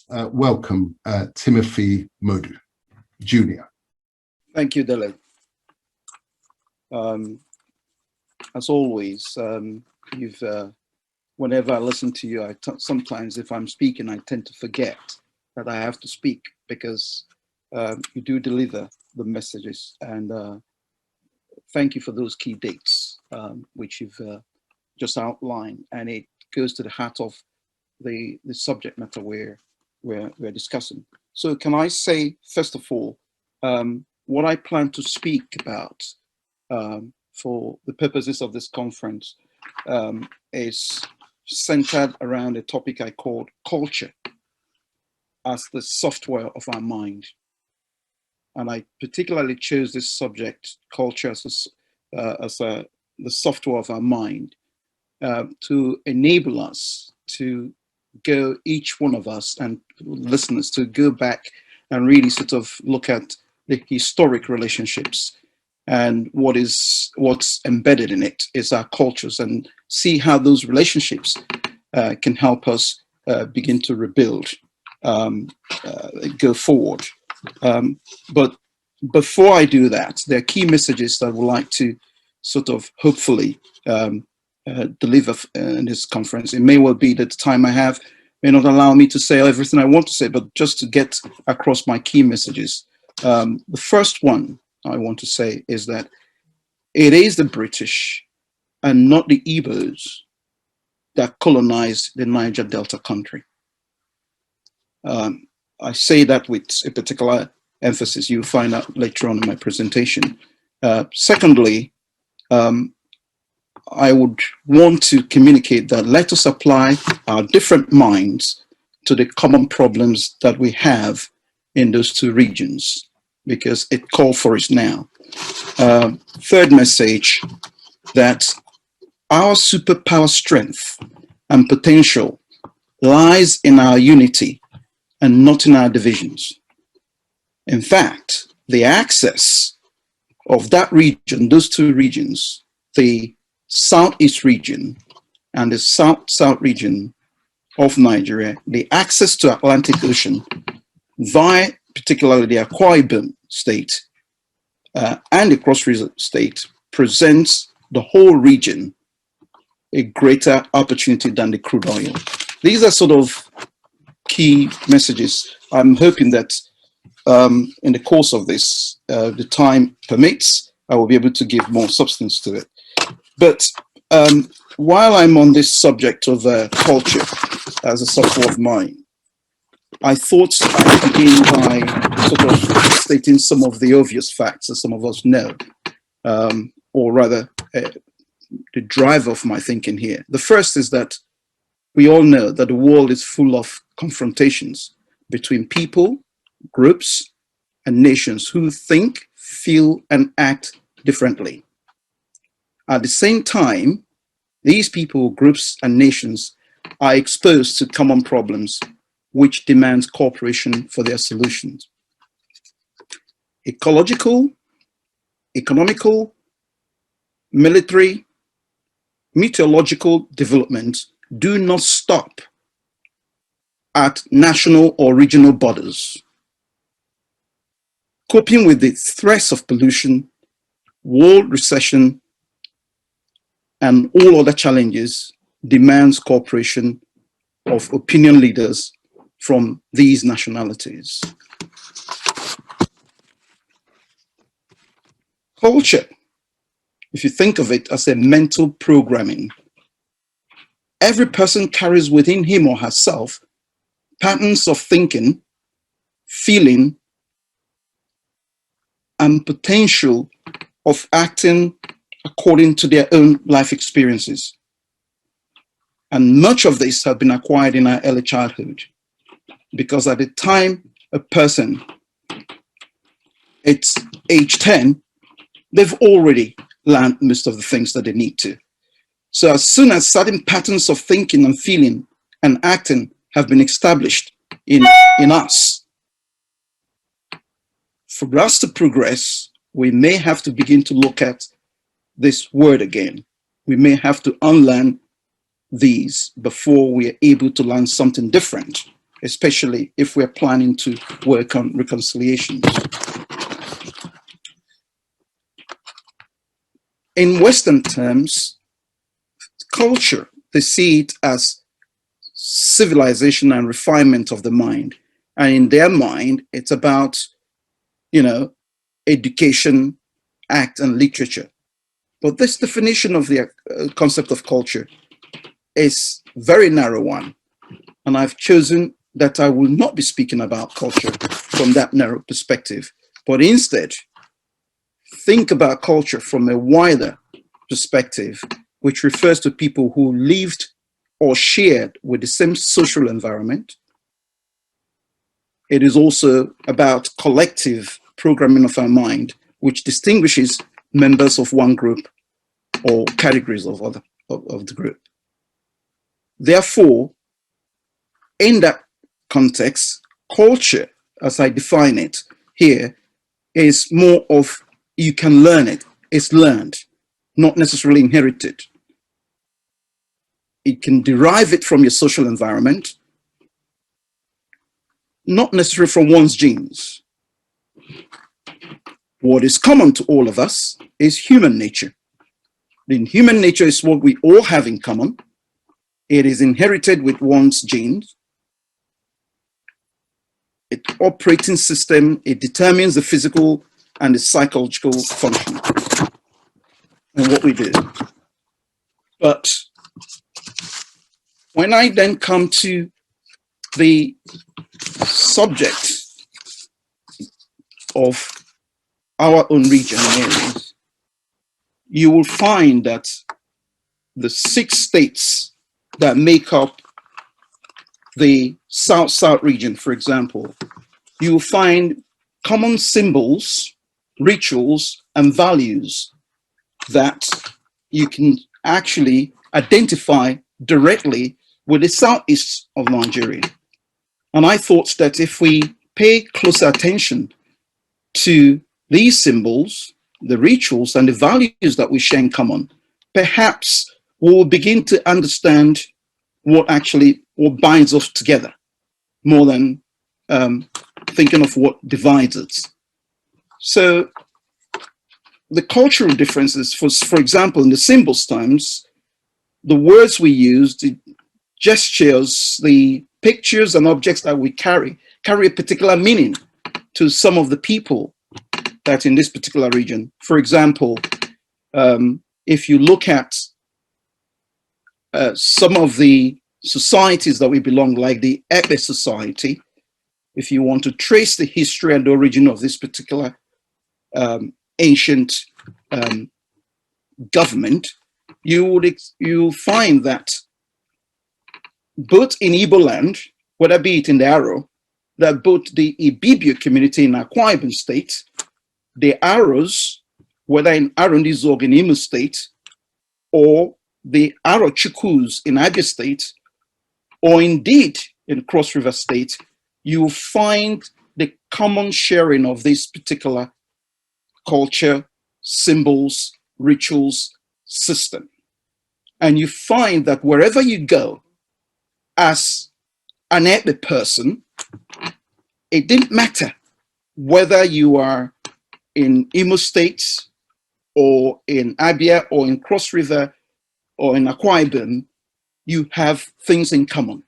welcome Timothy Modu Jr. Thank you, Dele. As always, whenever I listen to you, sometimes if I'm speaking, I tend to forget that I have to speak because you do deliver the messages. And thank you for those key dates, which you've just outlined. And it goes to the heart of the subject matter we're discussing. So can I say, first of all, what I plan to speak about for the purposes of this conference is centered around a topic I called culture as the software of our mind. And I particularly chose this subject, culture as the software of our mind, to enable us to go, each one of us and listeners, to go back and really sort of look at the historic relationships and what's embedded in it is our cultures, and see how those relationships can help us begin to rebuild, go forward. But before I do that, there are key messages that I would like to sort of hopefully deliver in this conference. It may well be that the time I have may not allow me to say everything I want to say, but just to get across my key messages. The first one I want to say is that it is the British and not the Igbos that colonized the Niger Delta country. I say that with a particular emphasis. You'll find out later on in my presentation. Secondly, I would want to communicate that let us apply our different minds to the common problems that we have in those two regions, because it called for it now. Third message, that our superpower strength and potential lies in our unity and not in our divisions. In fact, the access of that region, those two regions, the Southeast region and the South region of Nigeria, the access to Atlantic Ocean via particularly the Akwa Ibom state and the Cross River state presents the whole region a greater opportunity than the crude oil. These are sort of key messages. I'm hoping that in the course of this, the time permits, I will be able to give more substance to it. But while I'm on this subject of culture as a software of mind, I thought I'd begin by sort of stating some of the obvious facts that some of us know, or rather the drive of my thinking here. The first is that we all know that the world is full of confrontations between people, groups, and nations who think, feel, and act differently. At the same time, these people, groups, and nations are exposed to common problems which demands cooperation for their solutions. Ecological, economical, military, meteorological developments do not stop at national or regional borders. Coping with the threats of pollution, world recession, and all other challenges demands cooperation of opinion leaders from these nationalities. Culture, if you think of it as a mental programming, every person carries within him or herself patterns of thinking, feeling, and potential of acting according to their own life experiences. And much of this has been acquired in our early childhood, because at the time a person, it's age 10, they've already learned most of the things that they need to. So as soon as certain patterns of thinking and feeling and acting have been established in us, for us to progress, we may have to begin to look at this word again. We may have to unlearn these before we are able to learn something different especially if we're planning to work on reconciliation. In Western terms, culture, they see it as civilization and refinement of the mind. And in their mind, it's about, education, act, and literature. But this definition of the concept of culture is a very narrow one. And I've chosen that I will not be speaking about culture from that narrow perspective, but instead think about culture from a wider perspective, which refers to people who lived or shared with the same social environment. It is also about collective programming of our mind, which distinguishes members of one group or categories of the group. Therefore, in that context, culture, as I define it here, is more of you can learn it. It's learned, not necessarily inherited. You can derive it from your social environment, not necessarily from one's genes. What is common to all of us is human nature. Then human nature is what we all have in common. It is inherited with one's genes. It operating system, it determines the physical and the psychological function and what we do. But when I then come to the subject of our own region and areas, you will find that the 6 states that make up the South-South region, for example, you will find common symbols, rituals, and values that you can actually identify directly with the southeast of Nigeria. And I thought that if we pay closer attention to these symbols, the rituals, and the values that we share in common, perhaps we'll begin to understand what binds us together more than thinking of what divides us. So the cultural differences, for example, in the symbols terms, the words we use, the gestures, the pictures and objects that we carry a particular meaning to some of the people that in this particular region. For example, if you look at some of the societies that we belong, like the Ekpe society, if you want to trace the history and the origin of this particular ancient government, you'll find that both in Igbo land, whether be it in the Aro, that both the Ibibio community in Akwa Ibom State, the Aros, whether in Arundizog in Imo State, or the Aro Chukwus in Abia State, or indeed in Cross River State, you find the common sharing of this particular culture, symbols, rituals, system. And you find that wherever you go, as an Ekpe person, it didn't matter whether you are in Imo State or in Abia or in Cross River or in Akwa Ibom, you have things in common.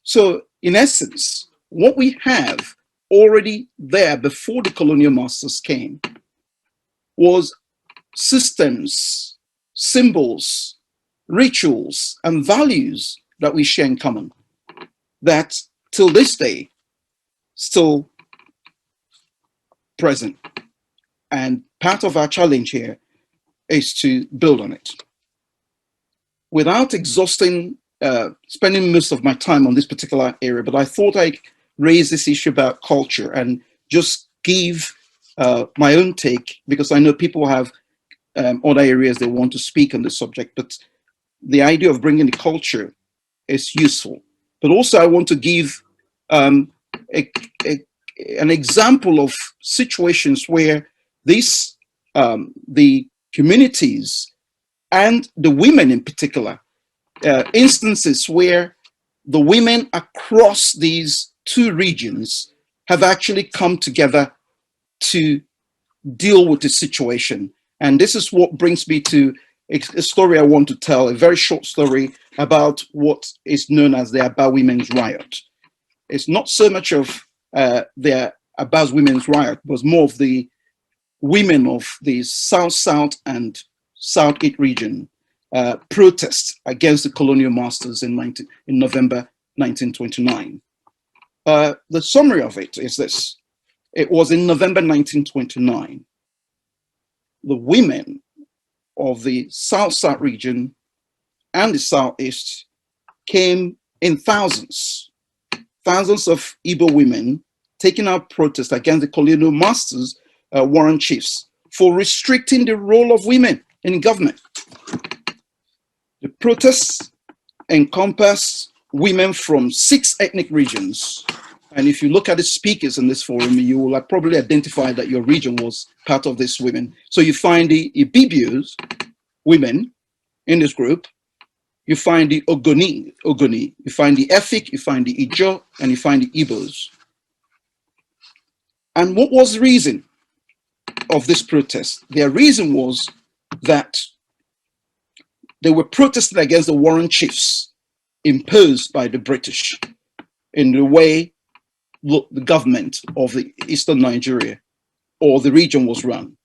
So in essence, what we have already there before the colonial masters came was systems, symbols, rituals, and values that we share in common that till this day still present. And part of our challenge here is to build on it. Without exhausting, spending most of my time on this particular area, but I thought I'd raise this issue about culture and just give my own take, because I know people have other areas they want to speak on the subject, but the idea of bringing the culture is useful. But also I want to give an example of situations where this, the communities and the women in particular, instances where the women across these two regions have actually come together to deal with the situation. And this is what brings me to a story I want to tell, a very short story about what is known as the Aba Women's Riot. It's not so much of the Aba's Women's Riot, but more of the women of the South and South-East region protest against the colonial masters in November 1929. The summary of it is this. It was in November 1929. The women of the South-South region and the Southeast came in thousands of Igbo women taking out protest against the colonial masters, warrant chiefs, for restricting the role of women in government. The protests encompass women from 6 ethnic regions. And if you look at the speakers in this forum, you will probably identify that your region was part of these women. So you find the Ibibios, women in this group. You find the Ogoni, you find the Efik, you find the Ijo, and you find the Igbos. And what was the reason of this protest? Their reason was that they were protesting against the warrant chiefs imposed by the British in the way the government of the Eastern Nigeria or the region was run.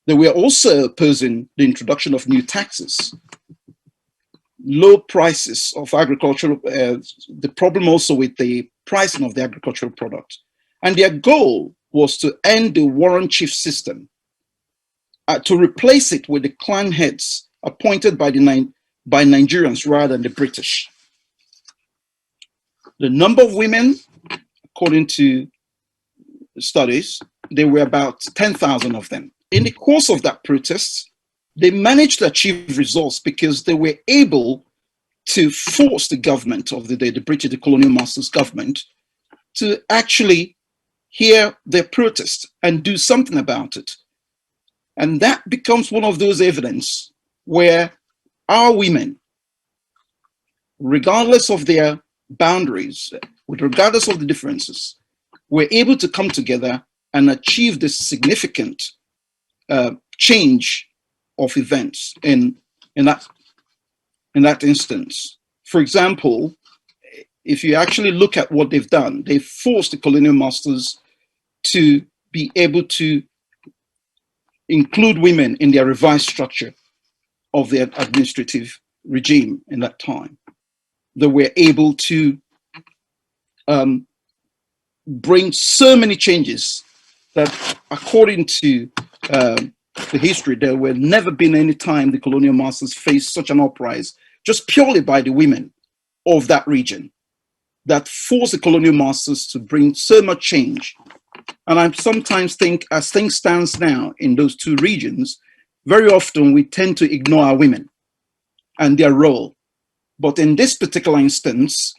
They were also opposing the introduction of new taxes, low prices of agricultural, the problem also with the pricing of the agricultural product. And their goal was to end the warrant chief system, to replace it with the clan heads appointed by Nigerians rather than the British. The number of women, according to studies, there were about 10,000 of them. In the course of that protest, they managed to achieve results because they were able to force the government of the day, the British, the colonial masters government, to actually hear their protest and do something about it. And that becomes one of those evidence where our women, regardless of their boundaries, regardless of the differences, were able to come together and achieve this significant change of events in that instance. For example, if you actually look at what they've done, they forced the colonial masters to be able to include women in their revised structure of their administrative regime in that time. They were able to bring so many changes that, according to the history, there were never been any time the colonial masters faced such an uprising just purely by the women of that region that forced the colonial masters to bring so much change. And I sometimes think, as things stand now in those two regions, very often we tend to ignore our women and their role. But in this particular instance,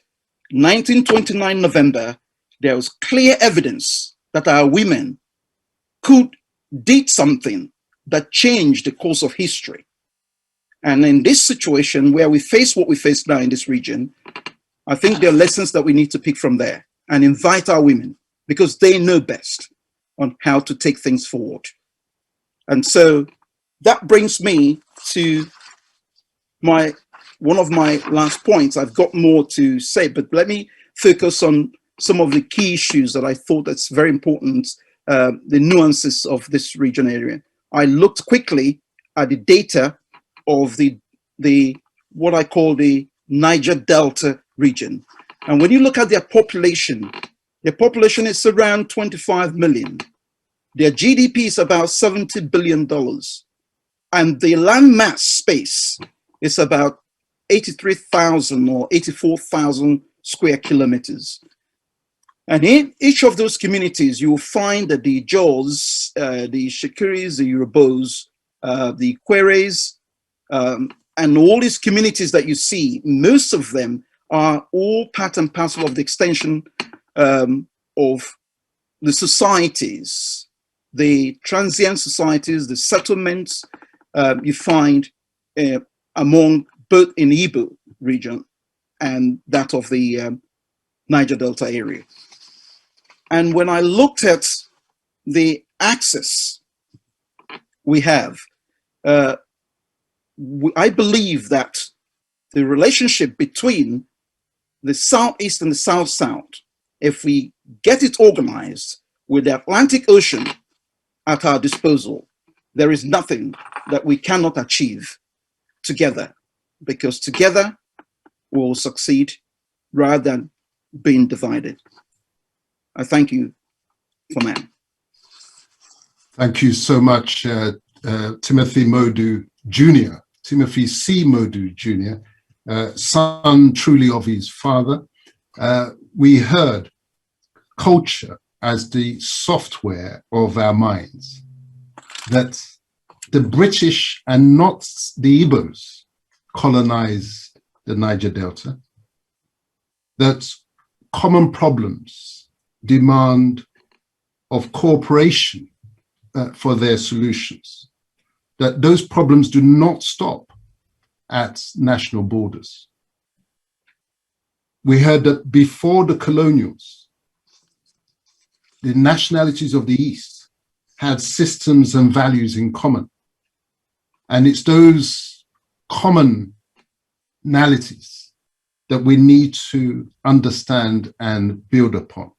1929 November, there was clear evidence that our women did something that changed the course of history. And in this situation where we face what we face now in this region, I think there are lessons that we need to pick from there and invite our women, because they know best on how to take things forward. And so that brings me to one of my last points. I've got more to say, but let me focus on some of the key issues that I thought that's very important, the nuances of this region area. I looked quickly at the data of the what I call the Niger Delta region. And when you look at their population is around 25 million. Their GDP is about $70 billion. And the land mass space is about 83,000 or 84,000 square kilometers. And in each of those communities, you will find that the Jaws, the Shakiris, the Yorubos, the Kweres, and all these communities that you see, most of them are all part and parcel of the extension of the societies, the transient societies, the settlements you find among both in the Igbo region and that of the Niger Delta area. And when I looked at the access we have, I believe that the relationship between the Southeast and the South-South, if we get it organized with the Atlantic Ocean at our disposal, there is nothing that we cannot achieve together, because together we will succeed rather than being divided. I thank you for now. Thank you so much, Timothy Modu Jr., Timothy C. Modu Jr., son truly of his father. We heard culture as the software of our minds, that the British and not the Igbos colonized the Niger Delta, that common problems demand of cooperation for their solutions, that those problems do not stop at national borders. We heard that before the colonials, the nationalities of the East had systems and values in common. And it's those commonalities that we need to understand and build upon.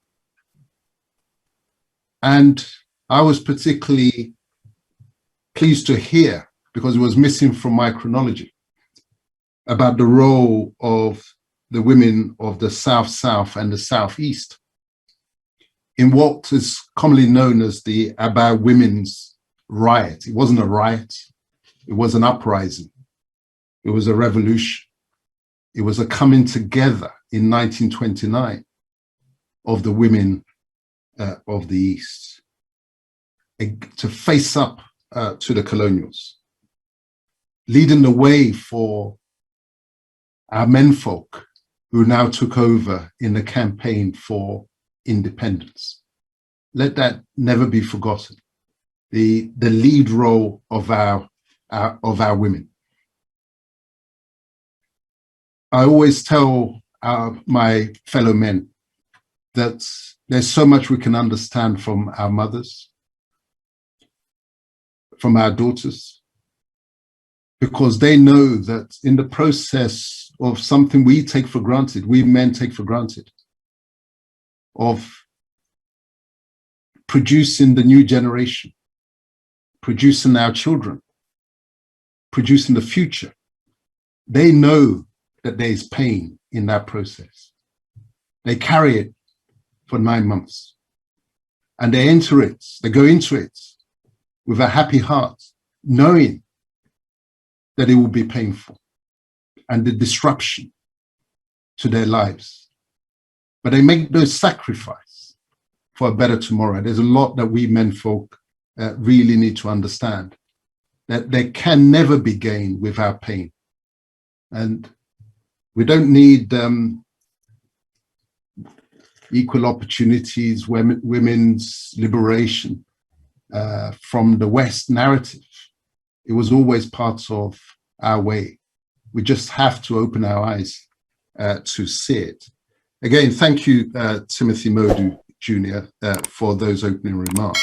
And I was particularly pleased to hear, because it was missing from my chronology, about the role of the women of the South-South and the Southeast in what is commonly known as the Aba Women's Riot. It wasn't a riot, it was an uprising. It was a revolution. It was a coming together in 1929 of the women of the East to face up to the colonials, leading the way for our menfolk who now took over in the campaign for independence. Let that never be forgotten. The lead role of our women. I always tell my fellow men that there's so much we can understand from our mothers, from our daughters, because they know that in the process of something we take for granted, we men take for granted, of producing the new generation, producing our children, producing the future, they know that there is pain in that process. They carry it for 9 months and they enter it, they go into it with a happy heart, knowing that it will be painful and the disruption to their lives. But they make those sacrifices for a better tomorrow. There's a lot that we menfolk really need to understand, that there can never be gain without pain. And we don't need equal opportunities, women's liberation from the West narrative. It was always part of our way. We just have to open our eyes to see it. Again, thank you, Timothy Modu Jr., for those opening remarks.